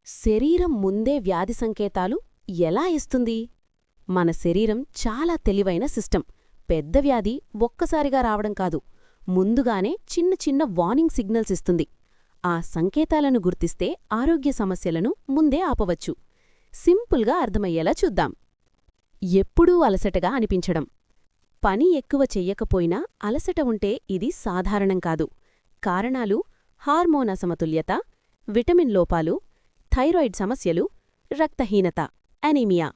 శరీరం ముందే వ్యాధి సంకేతాలు ఎలా ఇస్తుంది? మన శరీరం చాలా తెలివైన సిస్టమ్. పెద్ద వ్యాధి ఒక్కసారిగా రావడం కాదు, ముందుగానే చిన్న చిన్న వార్నింగ్ సిగ్నల్స్ ఇస్తుంది. ఆ సంకేతాలను గుర్తిస్తే ఆరోగ్య సమస్యలను ముందే ఆపవచ్చు. సింపుల్గా అర్థమయ్యేలా చూద్దాం. ఎప్పుడూ అలసటగా అనిపించడం. పని ఎక్కువ చెయ్యకపోయినా అలసట ఉంటే ఇది సాధారణం కాదు. కారణాలు: హార్మోన్ అసమతుల్యత, విటమిన్ లోపాలు, థైరాయిడ్ సమస్యలు, రక్తహీనత, అనీమియా.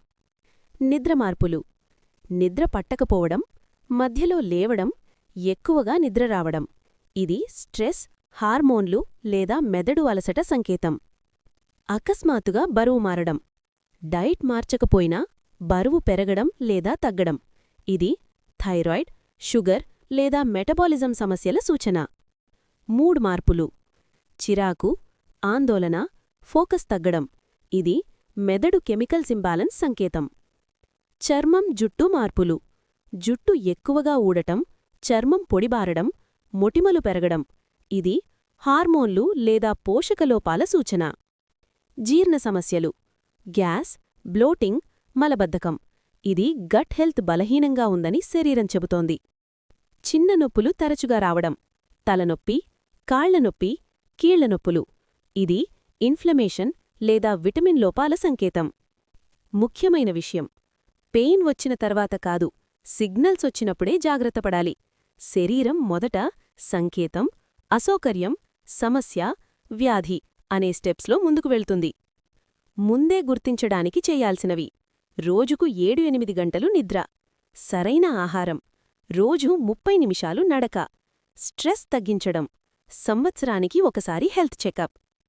నిద్ర మార్పులు. నిద్ర పట్టకపోవడం, మధ్యలో లేవడం, ఎక్కువగా నిద్ర రావడం. ఇది స్ట్రెస్, హార్మోన్లు లేదా మెదడు అలసట సంకేతం. అకస్మాత్తుగా బరువు మారడం. డైట్ మార్చకపోయినా బరువు పెరగడం లేదా తగ్గడం. ఇది థైరాయిడ్, షుగర్ లేదా మెటబాలిజం సమస్యల సూచన. మూడ్ మార్పులు. చిరాకు, ఆందోళన, ఫోకస్ తగ్గడం. ఇది మెదడు కెమికల్స్ ఇంబాలెన్స్ సంకేతం. చర్మం, జుట్టు మార్పులు. జుట్టు ఎక్కువగా ఊడటం, చర్మం పొడిబారడం, మొటిమలు పెరగడం. ఇది హార్మోన్లు లేదా పోషకలోపాల సూచన. జీర్ణ సమస్యలు. గ్యాస్, బ్లోటింగ్, మలబద్ధకం. ఇది గట్ హెల్త్ బలహీనంగా ఉందని శరీరం చెబుతోంది. చిన్న నొప్పులు తరచుగా రావడం. తలనొప్పి, కాళ్లనొప్పి, కీళ్లనొప్పులు. ఇది ఇన్ఫ్లమేషన్ లేదా విటమిన్ లోపాల సంకేతం. ముఖ్యమైన విషయం: పెయిన్ వచ్చిన తర్వాత కాదు, సిగ్నల్స్ వచ్చినప్పుడే జాగ్రత్తపడాలి. శరీరం మొదట సంకేతం, అసౌకర్యం, సమస్య, వ్యాధి అనే స్టెప్స్లో ముందుకు వెళ్తుంది. ముందే గుర్తించడానికి చేయాల్సినవి: రోజుకు 7-8 గంటలు నిద్ర, సరైన ఆహారం, రోజు 30 నిమిషాలు నడక, స్ట్రెస్ తగ్గించడం, సంవత్సరానికి ఒకసారి హెల్త్ చెకప్.